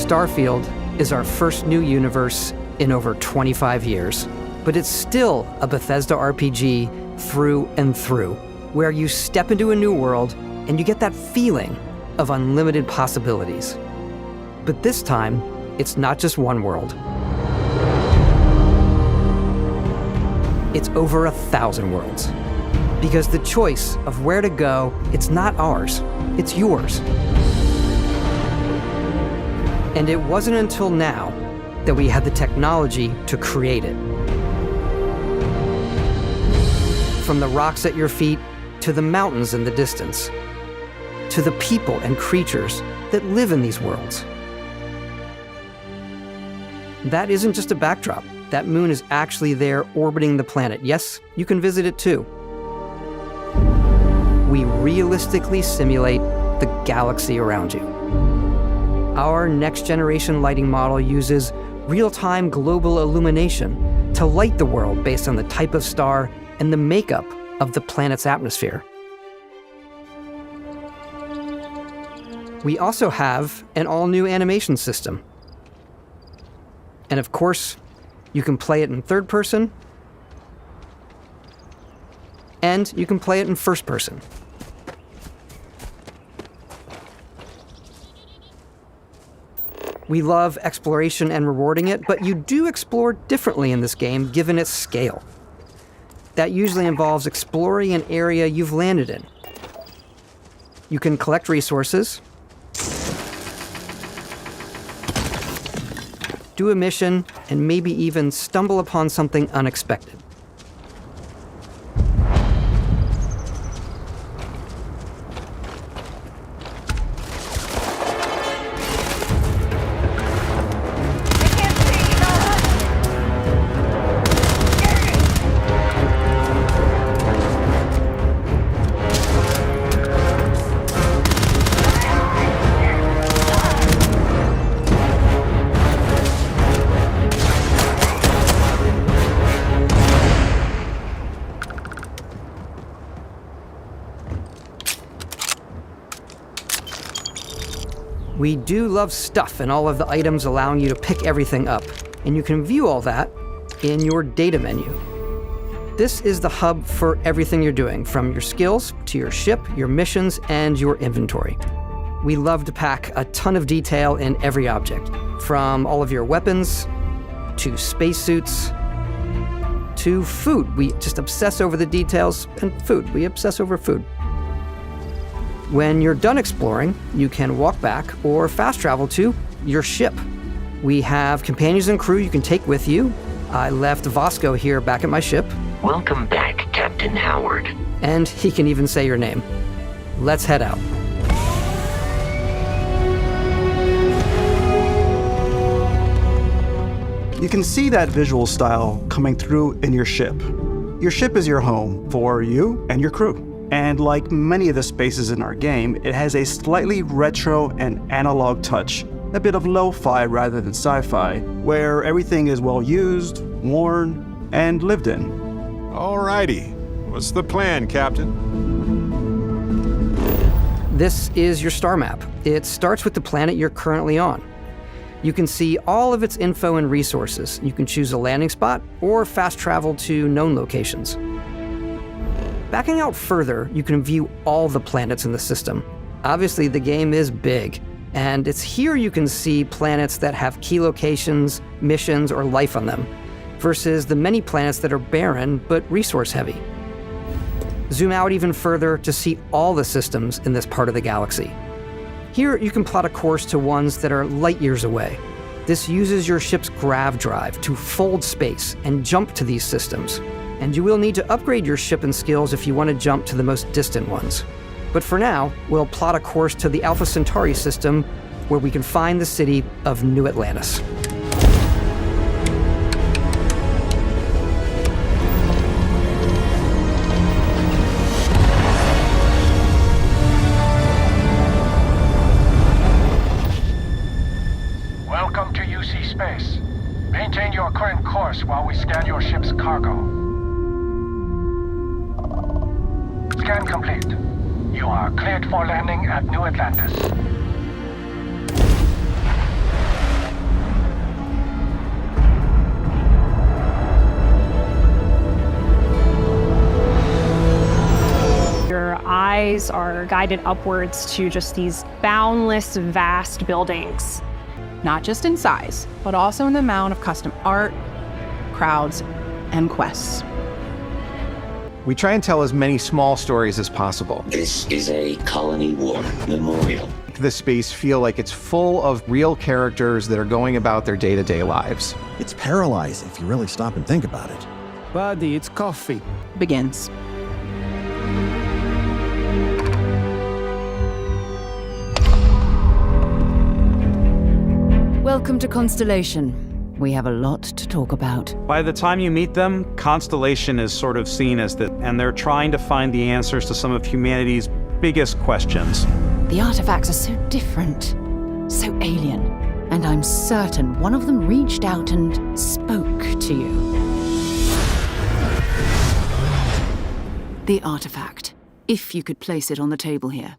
Starfield is our first new universe in over 25 years, but it's still a Bethesda RPG through and through, where you step into a new world and you get that feeling of unlimited possibilities. But this time, it's not just one world. It's over 1,000 worlds. Because the choice of where to go, it's not ours, it's yours. And it wasn't until now that we had the technology to create it. From the rocks at your feet, to the mountains in the distance, to the people and creatures that live in these worlds. That isn't just a backdrop. That moon is actually there orbiting the planet. Yes, you can visit it too. We realistically simulate the galaxy around you. Our next-generation lighting model uses real-time global illumination to light the world based on the type of star and the makeup of the planet's atmosphere. We also have an all-new animation system. And of course, you can play it in third person, and you can play it in first person. We love exploration and rewarding it, but you do explore differently in this game given its scale. That usually involves exploring an area you've landed in. You can collect resources, do a mission, and maybe even stumble upon something unexpected. We do love stuff and all of the items allowing you to pick everything up, and you can view all that in your data menu. This is the hub for everything you're doing, from your skills to your ship, your missions, and your inventory. We love to pack a ton of detail in every object, from all of your weapons, to spacesuits, to food. We just obsess over the details, and food. We obsess over food. When you're done exploring, you can walk back or fast travel to your ship. We have companions and crew you can take with you. I left Vasco here back at my ship. Welcome back, Captain Howard. And he can even say your name. Let's head out. You can see that visual style coming through in your ship. Your ship is your home for you and your crew. And like many of the spaces in our game, it has a slightly retro and analog touch, a bit of lo-fi rather than sci-fi, where everything is well used, worn, and lived in. Alrighty, what's the plan, Captain? This is your star map. It starts with the planet you're currently on. You can see all of its info and resources. You can choose a landing spot or fast travel to known locations. Backing out further, you can view all the planets in the system. Obviously, the game is big, and it's here you can see planets that have key locations, missions, or life on them, versus the many planets that are barren but resource-heavy. Zoom out even further to see all the systems in this part of the galaxy. Here, you can plot a course to ones that are light years away. This uses your ship's grav drive to fold space and jump to these systems. And you will need to upgrade your ship and skills if you want to jump to the most distant ones. But for now, we'll plot a course to the Alpha Centauri system, where we can find the city of New Atlantis. Welcome to UC Space. Maintain your current course while we scan your ship's cargo. Scan complete. You are cleared for landing at New Atlantis. eyes are guided upwards to just these boundless, vast buildings. Not just in size, but also in the amount of custom art, crowds, and quests. We try and tell as many small stories as possible. This is a Colony War memorial. The space feel like it's full of real characters that are going about their day-to-day lives. It's paralyzing if you really stop and think about it. Buddy, it's coffee. Begins. Welcome to Constellation. We have a lot to talk about. By the time you meet them, Constellation is sort of seen as and they're trying to find the answers to some of humanity's biggest questions. The artifacts are so different, so alien, and I'm certain one of them reached out and spoke to you. The artifact, if you could place it on the table here.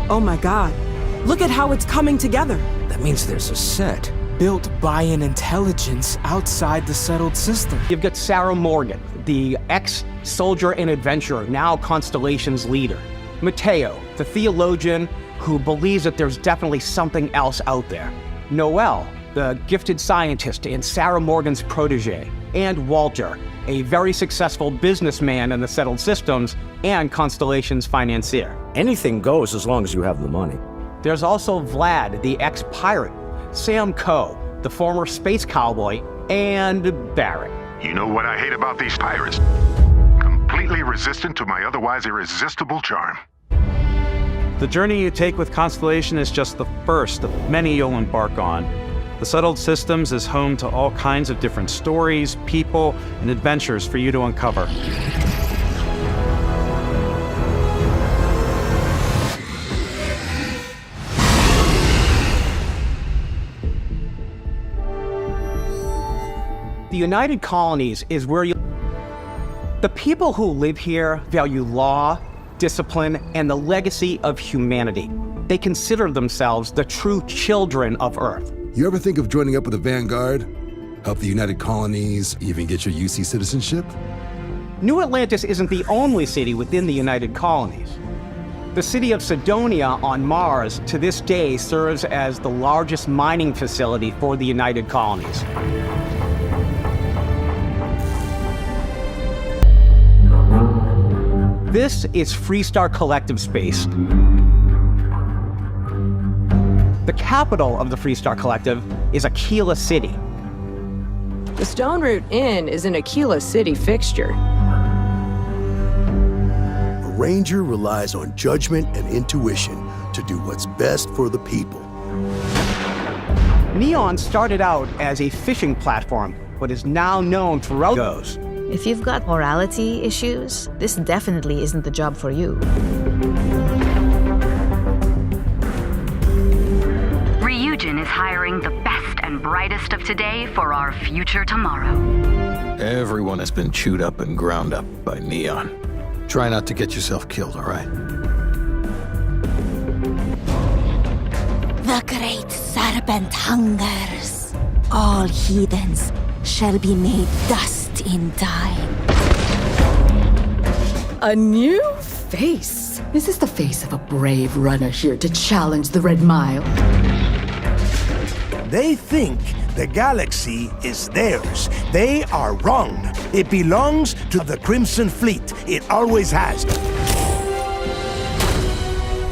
Oh my God, look at how it's coming together. That means there's a set built by an intelligence outside the settled system. You've got Sarah Morgan, the ex-soldier and adventurer, now Constellation's leader. Mateo, the theologian who believes that there's definitely something else out there. Noel, the gifted scientist and Sarah Morgan's protege. And Walter, a very successful businessman in the settled systems and Constellation's financier. Anything goes as long as you have the money. There's also Vlad, the ex-pirate, Sam Coe, the former space cowboy, and Barrett. You know what I hate about these pirates? Completely resistant to my otherwise irresistible charm. The journey you take with Constellation is just the first of many you'll embark on. The Settled Systems is home to all kinds of different stories, people, and adventures for you to uncover. The United Colonies is where the people who live here value law, discipline, and the legacy of humanity. They consider themselves the true children of Earth. You ever think of joining up with the Vanguard? Help the United Colonies, even get your UC citizenship? New Atlantis isn't the only city within the United Colonies. The city of Sidonia on Mars to this day serves as the largest mining facility for the United Colonies. This is Freestar Collective Space. The capital of the Freestar Collective is Aquila City. The Stone Root Inn is an Aquila City fixture. A ranger relies on judgment and intuition to do what's best for the people. Neon started out as a fishing platform, but is now known throughout goes. If you've got morality issues, this definitely isn't the job for you. Ryujin is hiring the best and brightest of today for our future tomorrow. Everyone has been chewed up and ground up by Neon. Try not to get yourself killed, all right? The great serpent hungers. All heathens shall be made dust in time. A new face. Is this the face of a brave runner here to challenge the Red Mile? They think the galaxy is theirs. They are wrong. It belongs to the Crimson Fleet. It always has.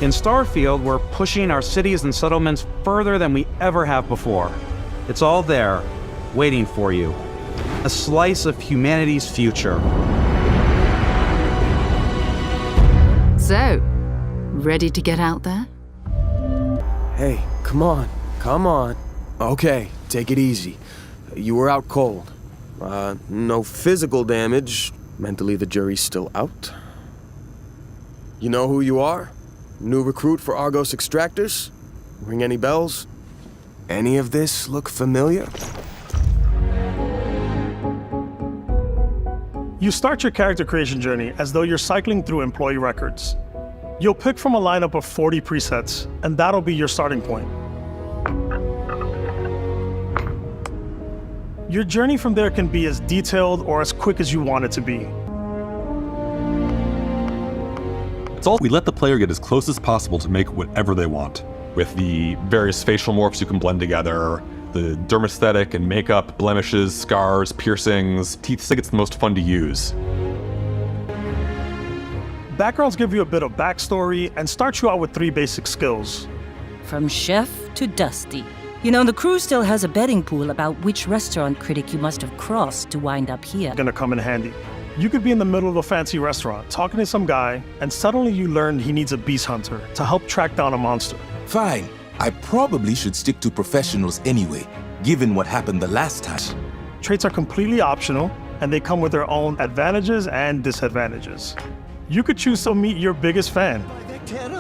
In Starfield, we're pushing our cities and settlements further than we ever have before. It's all there, waiting for you. A slice of humanity's future. So, ready to get out there? Hey, come on, come on. Okay, take it easy. You were out cold. No physical damage. Mentally, the jury's still out. You know who you are? New recruit for Argos Extractors? Ring any bells? Any of this look familiar? You start your character creation journey as though you're cycling through employee records. You'll pick from a lineup of 40 presets, and that'll be your starting point. Your journey from there can be as detailed or as quick as you want it to be. We let the player get as close as possible to make whatever they want. With the various facial morphs you can blend together, the dermesthetic and makeup, blemishes, scars, piercings, teeth. I think it's the most fun to use. Backgrounds give you a bit of backstory and start you out with 3 basic skills. From chef to dusty. You know, the crew still has a betting pool about which restaurant critic you must have crossed to wind up here. Gonna come in handy. You could be in the middle of a fancy restaurant talking to some guy, and suddenly you learn he needs a beast hunter to help track down a monster. Fine. I probably should stick to professionals anyway, given what happened the last time. Traits are completely optional, and they come with their own advantages and disadvantages. You could choose to meet your biggest fan.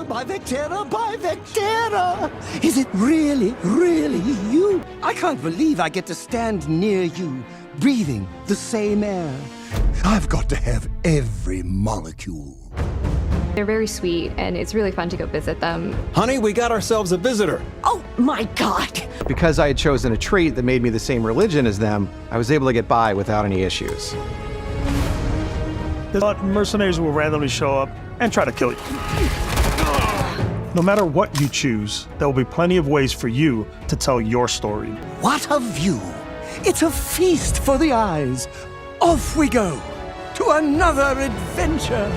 By Vectera! Is it really, really you? I can't believe I get to stand near you, breathing the same air. I've got to have every molecule. They're very sweet, and it's really fun to go visit them. Honey, we got ourselves a visitor. Oh my God! Because I had chosen a trait that made me the same religion as them, I was able to get by without any issues. But mercenaries will randomly show up and try to kill you. No matter what you choose, there will be plenty of ways for you to tell your story. What a view! It's a feast for the eyes. Off we go to another adventure.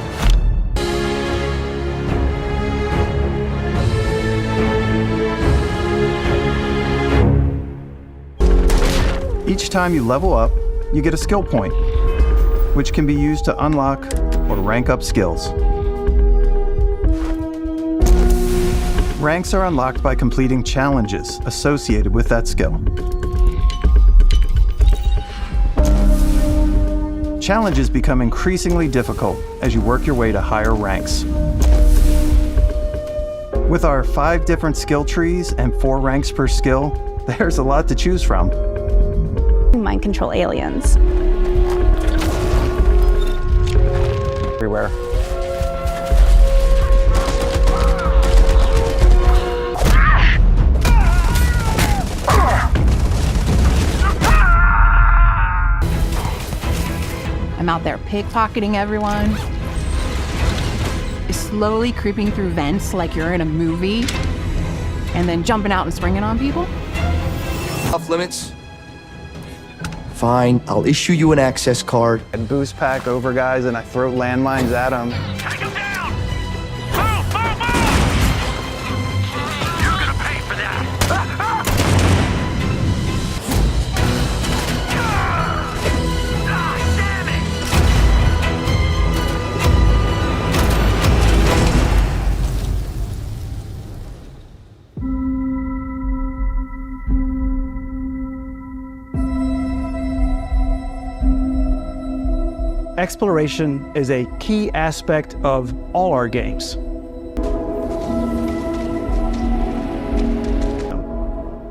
Each time you level up, you get a skill point, which can be used to unlock or rank up skills. Ranks are unlocked by completing challenges associated with that skill. Challenges become increasingly difficult as you work your way to higher ranks. With our 5 different skill trees and 4 ranks per skill, there's a lot to choose from. Mind control aliens. Everywhere. I'm out there pickpocketing everyone, slowly creeping through vents like you're in a movie, and then jumping out and springing on people. Off limits. Fine, I'll issue you an access card. And boost pack over guys and I throw landmines at them. Exploration is a key aspect of all our games.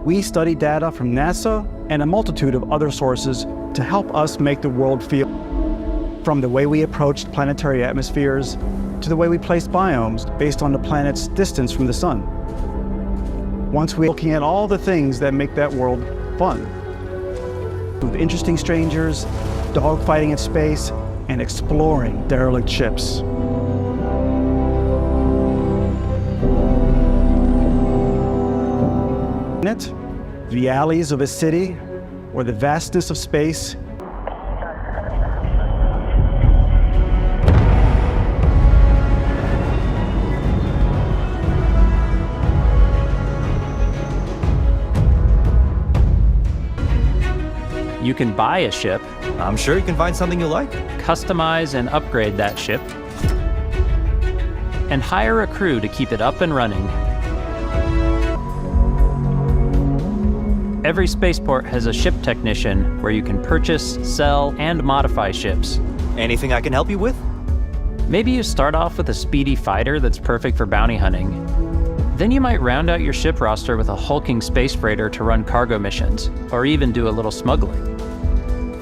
We study data from NASA and a multitude of other sources to help us make the world feel. From the way we approached planetary atmospheres to the way we placed biomes based on the planet's distance from the sun. Once we're looking at all the things that make that world fun. With interesting strangers, dogfighting in space, and exploring derelict ships. The alleys of a city, or the vastness of space. You can buy a ship. I'm sure you can find something you like. Customize and upgrade that ship. And hire a crew to keep it up and running. Every spaceport has a ship technician where you can purchase, sell, and modify ships. Anything I can help you with? Maybe you start off with a speedy fighter that's perfect for bounty hunting. Then you might round out your ship roster with a hulking space freighter to run cargo missions, or even do a little smuggling.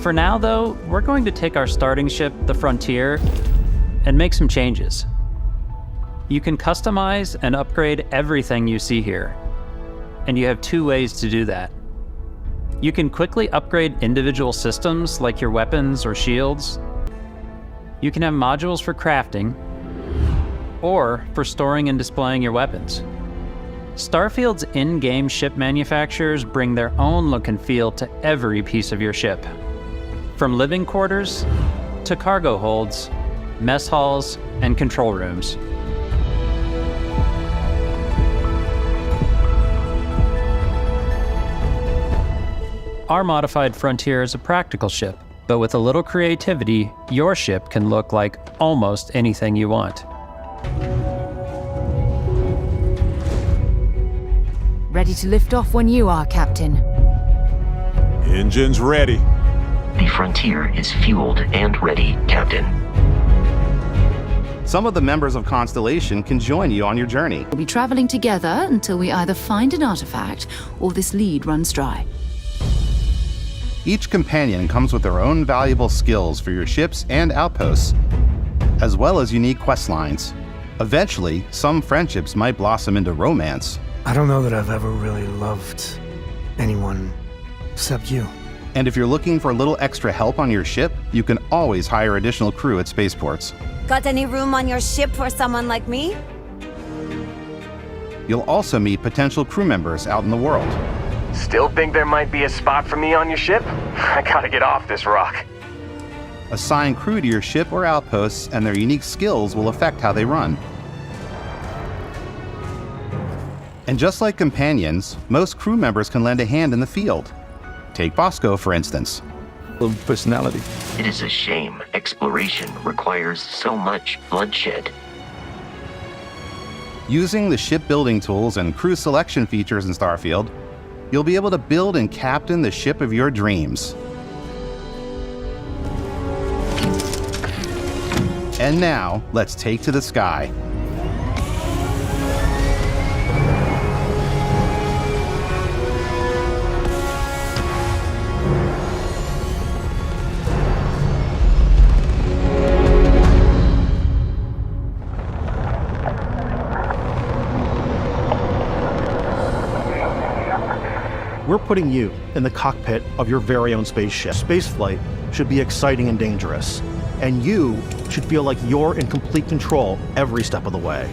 For now, though, we're going to take our starting ship, the Frontier, and make some changes. You can customize and upgrade everything you see here, and you have 2 ways to do that. You can quickly upgrade individual systems like your weapons or shields. You can have modules for crafting, or for storing and displaying your weapons. Starfield's in-game ship manufacturers bring their own look and feel to every piece of your ship. From living quarters to cargo holds, mess halls, and control rooms. Our modified Frontier is a practical ship, but with a little creativity, your ship can look like almost anything you want. Ready to lift off when you are, Captain. Engines ready. The Frontier is fueled and ready, Captain. Some of the members of Constellation can join you on your journey. We'll be traveling together until we either find an artifact or this lead runs dry. Each companion comes with their own valuable skills for your ships and outposts, as well as unique quest lines. Eventually, some friendships might blossom into romance. I don't know that I've ever really loved anyone except you. And if you're looking for a little extra help on your ship, you can always hire additional crew at spaceports. Got any room on your ship for someone like me? You'll also meet potential crew members out in the world. Still think there might be a spot for me on your ship? I gotta get off this rock. Assign crew to your ship or outposts, and their unique skills will affect how they run. And just like companions, most crew members can lend a hand in the field. Take Bosco, for instance. Personality. It is a shame exploration requires so much bloodshed. Using the shipbuilding tools and crew selection features in Starfield, you'll be able to build and captain the ship of your dreams. And now, let's take to the sky. We're putting you in the cockpit of your very own spaceship. Spaceflight should be exciting and dangerous, and you should feel like you're in complete control every step of the way.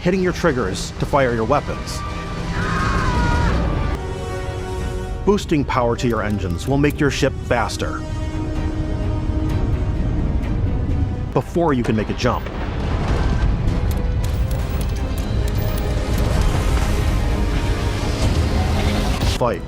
Hitting your triggers to fire your weapons. Boosting power to your engines will make your ship faster before you can make a jump. Fight.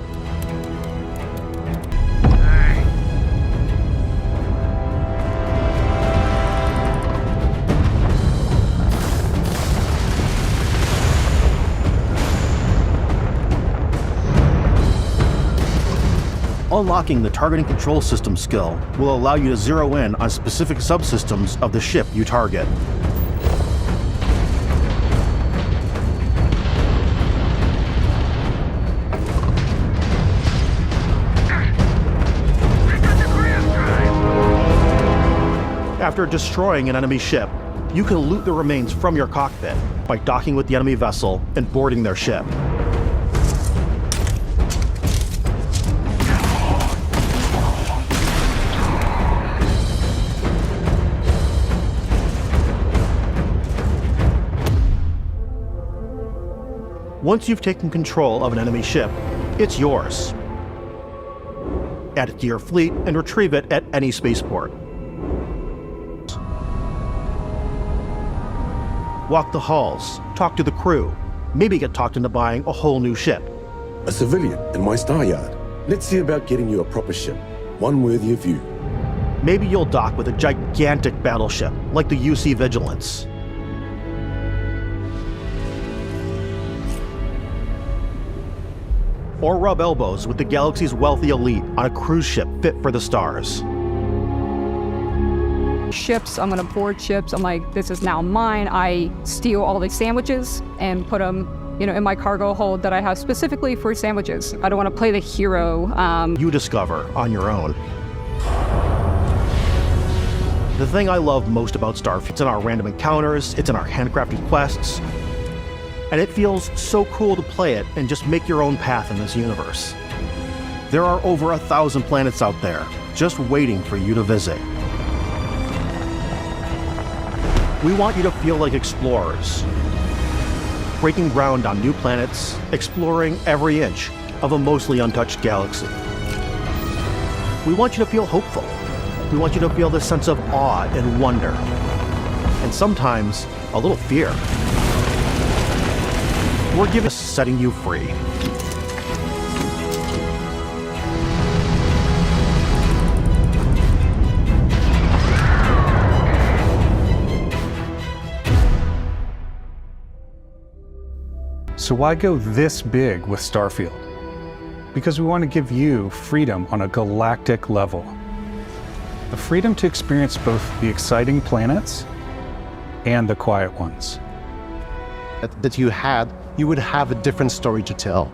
Unlocking the targeting control system skill will allow you to zero in on specific subsystems of the ship you target. After destroying an enemy ship, you can loot the remains from your cockpit by docking with the enemy vessel and boarding their ship. Once you've taken control of an enemy ship, it's yours. Add it to your fleet and retrieve it at any spaceport. Walk the halls, talk to the crew, maybe get talked into buying a whole new ship. A civilian in my star yard. Let's see about getting you a proper ship, one worthy of you. Maybe you'll dock with a gigantic battleship, like the UC Vigilance. Or rub elbows with the galaxy's wealthy elite on a cruise ship fit for the stars. Ships, I'm gonna board ships. I'm like, this is now mine. I steal all the sandwiches and put them, in my cargo hold that I have specifically for sandwiches. I don't want to play the hero. You discover on your own. The thing I love most about Starfield, it's in our random encounters, it's in our handcrafted quests, and it feels so cool to play it and just make your own path in this universe. There are over 1,000 planets out there, just waiting for you to visit. We want you to feel like explorers, breaking ground on new planets, exploring every inch of a mostly untouched galaxy. We want you to feel hopeful. We want you to feel this sense of awe and wonder, and sometimes a little fear. We're giving setting you free. So why go this big with Starfield? Because we want to give you freedom on a galactic level. The freedom to experience both the exciting planets and the quiet ones. That you would have a different story to tell.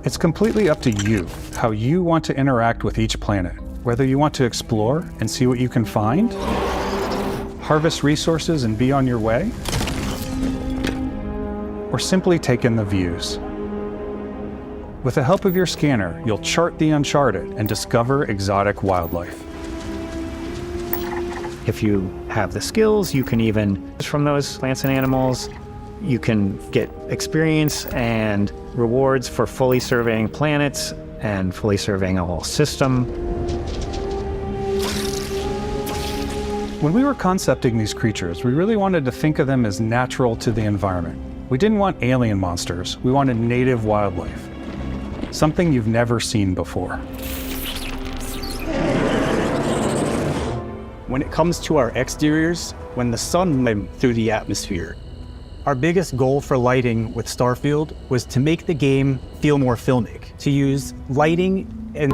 It's completely up to you how you want to interact with each planet, whether you want to explore and see what you can find, harvest resources and be on your way, or simply take in the views. With the help of your scanner, you'll chart the uncharted and discover exotic wildlife. If you have the skills, you can even, from those plants and animals, you can get experience and rewards for fully surveying planets and fully surveying a whole system. When we were concepting these creatures, we really wanted to think of them as natural to the environment. We didn't want alien monsters, we wanted native wildlife. Something you've never seen before. When it comes to our exteriors, when the sun went through the atmosphere, our biggest goal for lighting with Starfield was to make the game feel more filmic, to use lighting and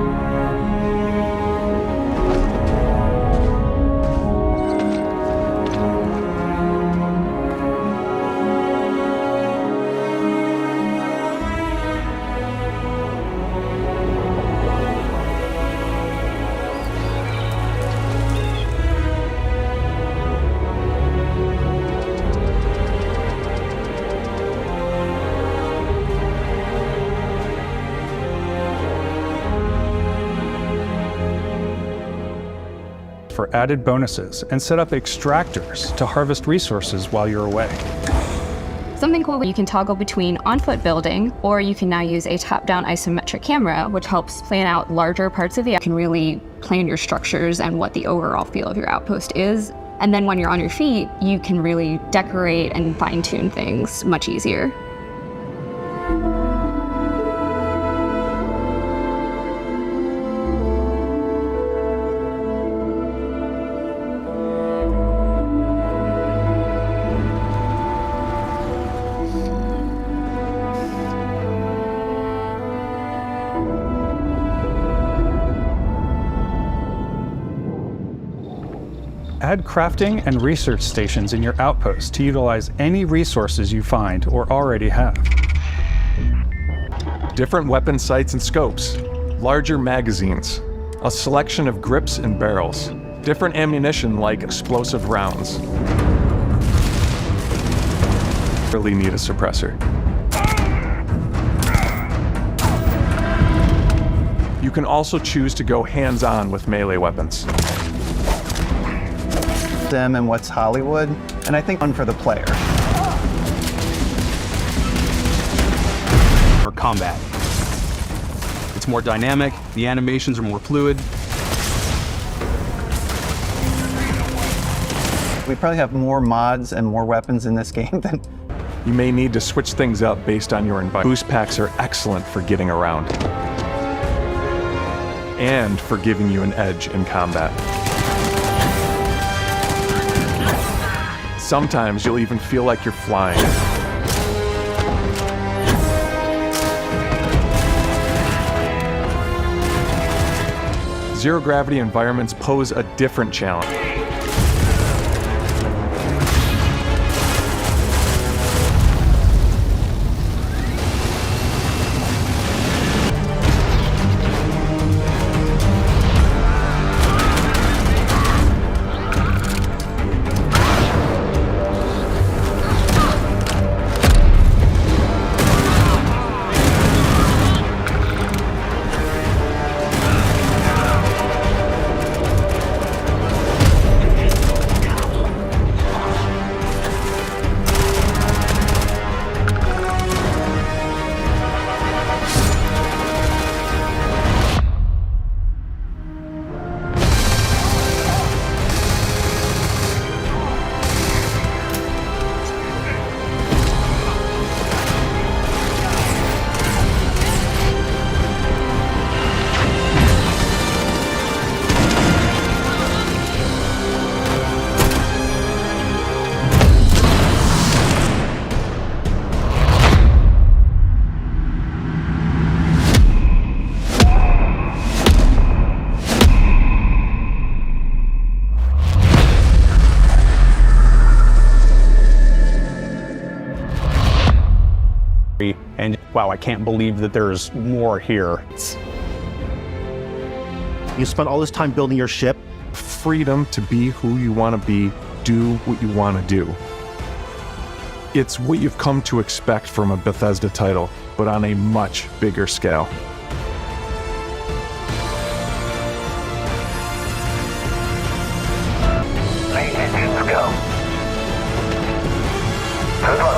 for added bonuses and set up extractors to harvest resources while you're away. Something cool, you can toggle between on-foot building, or you can now use a top-down isometric camera, which helps plan out larger parts of the. You can really plan your structures and what the overall feel of your outpost is. And then when you're on your feet, you can really decorate and fine-tune things much easier. Add crafting and research stations in your outpost to utilize any resources you find or already have. Different weapon sights and scopes, larger magazines, a selection of grips and barrels, different ammunition like explosive rounds. Really need a suppressor. You can also choose to go hands-on with melee weapons. Them and what's Hollywood, and I think one for the player. For combat. It's more dynamic, the animations are more fluid. We probably have more mods and more weapons in this game than... You may need to switch things up based on your environment. Boost packs are excellent for getting around and for giving you an edge in combat. Sometimes you'll even feel like you're flying. Zero-gravity environments pose a different challenge. And wow, I can't believe that there's more here. You spent all this time building your ship. Freedom to be who you want to be, do what you want to do. It's what you've come to expect from a Bethesda title, but on a much bigger scale. Let's go. Good luck.